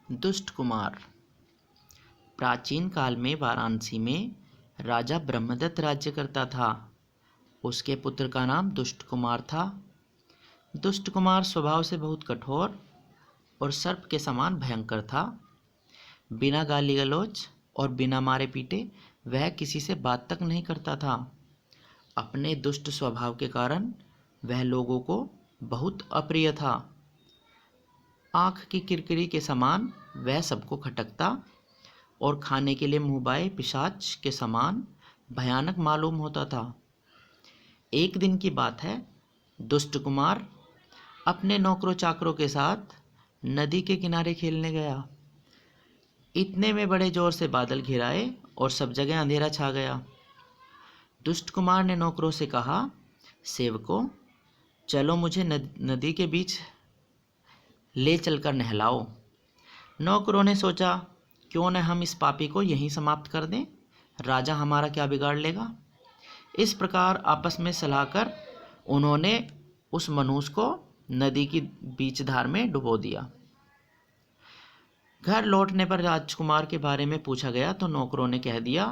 दुष्ट कुमार। प्राचीन काल में वाराणसी में राजा ब्रह्मदत्त राज्य करता था। उसके पुत्र का नाम दुष्ट कुमार था। दुष्ट कुमार स्वभाव से बहुत कठोर और सर्प के समान भयंकर था। बिना गाली गलौज और बिना मारे पीटे वह किसी से बात तक नहीं करता था। अपने दुष्ट स्वभाव के कारण वह लोगों को बहुत अप्रिय था। आँख की किरकिरी के समान वह सबको खटकता और खाने के लिए मुँह बाए पिशाच के समान भयानक मालूम होता था। एक दिन की बात है, दुष्ट कुमार अपने नौकरों चाकरों के साथ नदी के किनारे खेलने गया। इतने में बड़े जोर से बादल घिर आए और सब जगह अंधेरा छा गया। दुष्ट कुमार ने नौकरों से कहा, सेवकों, चलो मुझे नदी के बीच ले चलकर नहलाओ। नौकरों ने सोचा, क्यों न हम इस पापी को यहीं समाप्त कर दें, राजा हमारा क्या बिगाड़ लेगा। इस प्रकार आपस में सलाह कर उन्होंने उस मनुष्य को नदी की बीच धार में डुबो दिया। घर लौटने पर राजकुमार के बारे में पूछा गया तो नौकरों ने कह दिया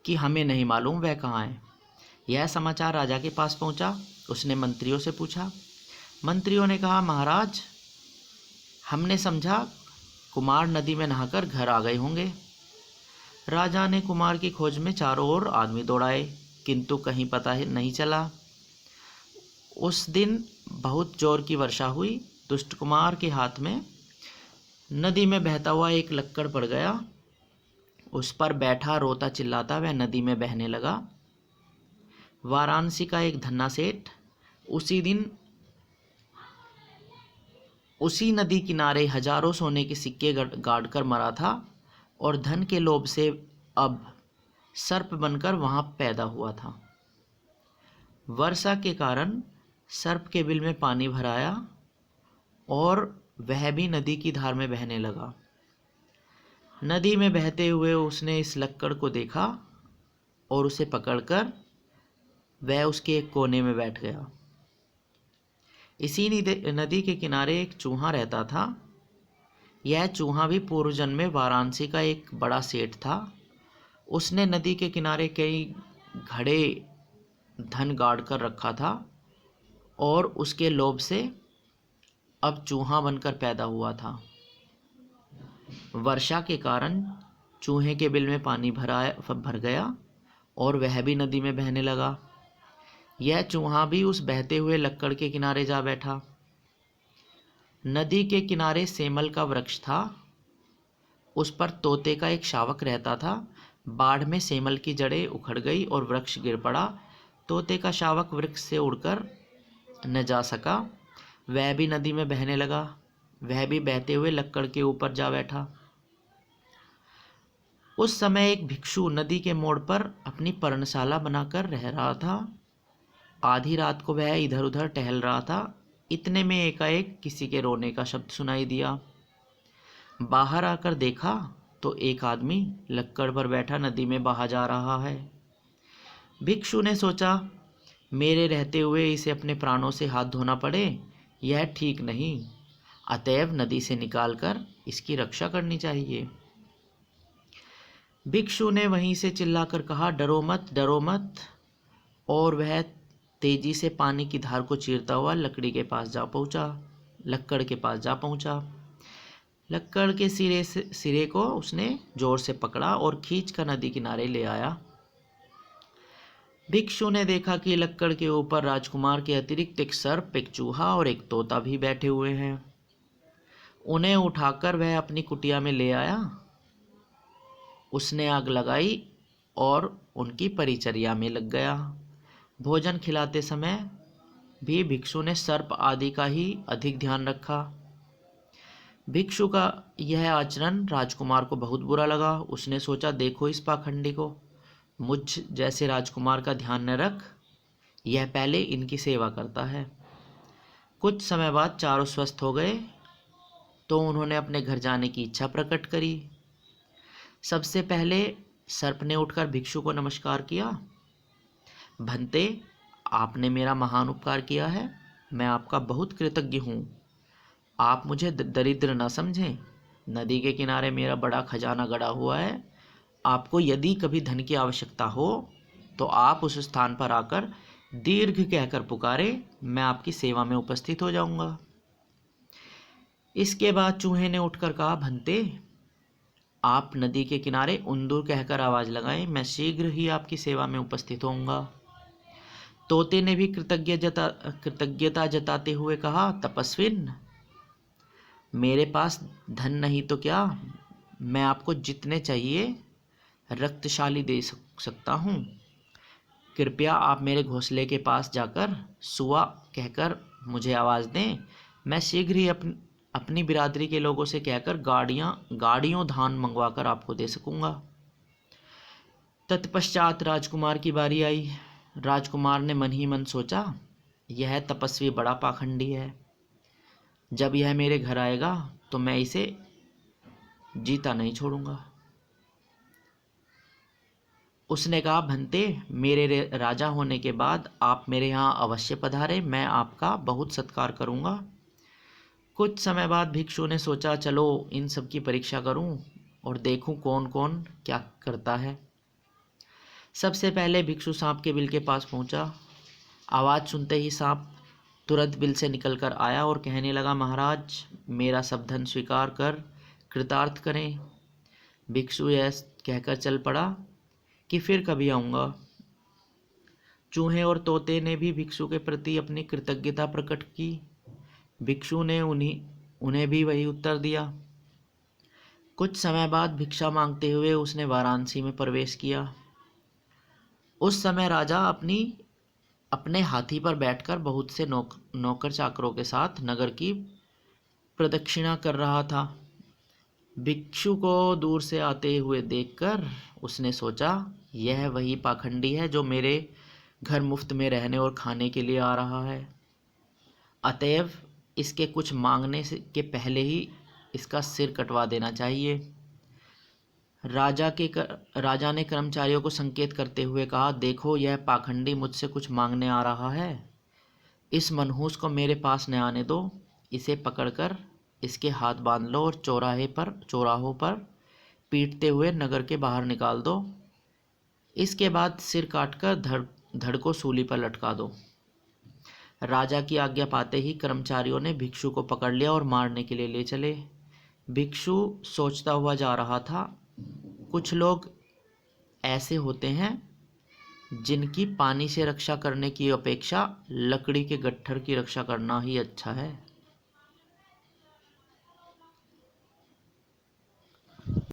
कि हमें नहीं मालूम वह कहाँ है। यह समाचार राजा के पास पहुंचा। उसने मंत्रियों से पूछा। मंत्रियों ने कहा, महाराज, हमने समझा कुमार नदी में नहाकर घर आ गए होंगे। राजा ने कुमार की खोज में चारों ओर आदमी दौड़ाए, किंतु कहीं पता ही नहीं चला। उस दिन बहुत जोर की वर्षा हुई। दुष्ट कुमार के हाथ में नदी में बहता हुआ एक लक्कड़ पड़ गया। उस पर बैठा रोता चिल्लाता वह नदी में बहने लगा। वाराणसी का एक धन्ना सेठ उसी दिन उसी नदी किनारे हजारों सोने के सिक्के गाड़ कर मरा था और धन के लोभ से अब सर्प बनकर वहां पैदा हुआ था। वर्षा के कारण सर्प के बिल में पानी भर आया और वह भी नदी की धार में बहने लगा। नदी में बहते हुए उसने इस लक्कड़ को देखा और उसे पकड़कर वह उसके एक कोने में बैठ गया। इसी नदी के किनारे एक चूहा रहता था। यह चूहा भी पूर्व जन्म में वाराणसी का एक बड़ा सेठ था। उसने नदी के किनारे कई घड़े धन गाड़ कर रखा था और उसके लोभ से अब चूहा बनकर पैदा हुआ था। वर्षा के कारण चूहे के बिल में पानी भर गया और वह भी नदी में बहने लगा। यह चूहा भी उस बहते हुए लक्कड़ के किनारे जा बैठा। नदी के किनारे सेमल का वृक्ष था। उस पर तोते का एक शावक रहता था। बाढ़ में सेमल की जड़ें उखड़ गई और वृक्ष गिर पड़ा। तोते का शावक वृक्ष से उड़कर न जा सका। वह भी नदी में बहने लगा। वह भी बहते हुए लक्कड़ के ऊपर जा बैठा। उस समय एक भिक्षु नदी के मोड़ पर अपनी पर्णशाला बनाकर रह रहा था। आधी रात को वह इधर उधर टहल रहा था। इतने में एकाएक किसी के रोने का शब्द सुनाई दिया। बाहर आकर देखा तो एक आदमी लक्कड़ पर बैठा नदी में बहा जा रहा है। भिक्षु ने सोचा, मेरे रहते हुए इसे अपने प्राणों से हाथ धोना पड़े, यह ठीक नहीं। अतएव नदी से निकालकर इसकी रक्षा करनी चाहिए। भिक्षु ने वहीं से चिल्लाकर कहा, डरो मत, डरो मत। और वह तेजी से पानी की धार को चीरता हुआ लकड़ी के पास जा पहुंचा। लक्कड़ के पास जा पहुंचा। लक्कड़ के सिरे को उसने जोर से पकड़ा और खींच कर नदी किनारे ले आया। भिक्षु ने देखा कि लक्कड़ के ऊपर राजकुमार के अतिरिक्त एक सर्प, एक चूहा और एक तोता भी बैठे हुए हैं। उन्हें उठाकर वह अपनी कुटिया में ले आया। उसने आग लगाई और उनकी परिचर्या में लग गया। भोजन खिलाते समय भी भिक्षु ने सर्प आदि का ही अधिक ध्यान रखा। भिक्षु का यह आचरण राजकुमार को बहुत बुरा लगा। उसने सोचा, देखो इस पाखंडी को, मुझ जैसे राजकुमार का ध्यान न रख, यह पहले इनकी सेवा करता है। कुछ समय बाद चारों स्वस्थ हो गए तो उन्होंने अपने घर जाने की इच्छा प्रकट करी। सबसे पहले सर्प ने उठकर भिक्षु को नमस्कार किया। भंते, आपने मेरा महान उपकार किया है, मैं आपका बहुत कृतज्ञ हूँ। आप मुझे दरिद्र न समझें। नदी के किनारे मेरा बड़ा खजाना गड़ा हुआ है। आपको यदि कभी धन की आवश्यकता हो तो आप उस स्थान पर आकर दीर्घ कहकर पुकारे, मैं आपकी सेवा में उपस्थित हो जाऊंगा। इसके बाद चूहे ने उठकर कहा, भंते, आप नदी के किनारे उंदूर कहकर आवाज लगाएं, मैं शीघ्र ही आपकी सेवा में उपस्थित होऊंगा। तोते ने भी कृतज्ञता जताते हुए कहा, तपस्विन, मेरे पास धन नहीं तो क्या, मैं आपको जितने चाहिए रक्तशाली दे सकता हूँ। कृपया आप मेरे घोंसले के पास जाकर सुआ कहकर मुझे आवाज़ दें, मैं शीघ्र ही अपनी बिरादरी के लोगों से कहकर गाड़ियों धान मंगवाकर आपको दे सकूंगा। तत्पश्चात राजकुमार की बारी आई। राजकुमार ने मन ही मन सोचा, यह तपस्वी बड़ा पाखंडी है, जब यह मेरे घर आएगा तो मैं इसे जीता नहीं छोड़ूंगा। उसने कहा, भंते, मेरे राजा होने के बाद आप मेरे यहाँ अवश्य पधारें, मैं आपका बहुत सत्कार करूंगा। कुछ समय बाद भिक्षु ने सोचा, चलो इन सब की परीक्षा करूं और देखूं कौन कौन क्या करता है। सबसे पहले भिक्षु सांप के बिल के पास पहुंचा। आवाज़ सुनते ही सांप तुरंत बिल से निकलकर आया और कहने लगा, महाराज, मेरा सब धन स्वीकार कर कृतार्थ करें। भिक्षु यह कहकर चल पड़ा कि फिर कभी आऊँगा। चूहे और तोते ने भी भिक्षु के प्रति अपनी कृतज्ञता प्रकट की। भिक्षु ने उन्हें भी वही उत्तर दिया। कुछ समय बाद भिक्षा मांगते हुए उसने वाराणसी में प्रवेश किया। उस समय राजा अपने हाथी पर बैठकर बहुत से नौकर चाकरों के साथ नगर की प्रदक्षिणा कर रहा था। भिक्षु को दूर से आते हुए देखकर उसने सोचा, यह वही पाखंडी है जो मेरे घर मुफ्त में रहने और खाने के लिए आ रहा है। अतएव इसके कुछ मांगने के पहले ही इसका सिर कटवा देना चाहिए। राजा ने कर्मचारियों को संकेत करते हुए कहा, देखो, यह पाखंडी मुझसे कुछ मांगने आ रहा है। इस मनहूस को मेरे पास न आने दो। इसे पकड़कर इसके हाथ बांध लो और चौराहों पर पीटते हुए नगर के बाहर निकाल दो। इसके बाद सिर काटकर धड़ को सूली पर लटका दो। राजा की आज्ञा पाते ही कर्मचारियों ने भिक्षु को पकड़ लिया और मारने के लिए ले चले। भिक्षु सोचता हुआ जा रहा था, कुछ लोग ऐसे होते हैं जिनकी पानी से रक्षा करने की अपेक्षा लकड़ी के गट्ठर की रक्षा करना ही अच्छा है।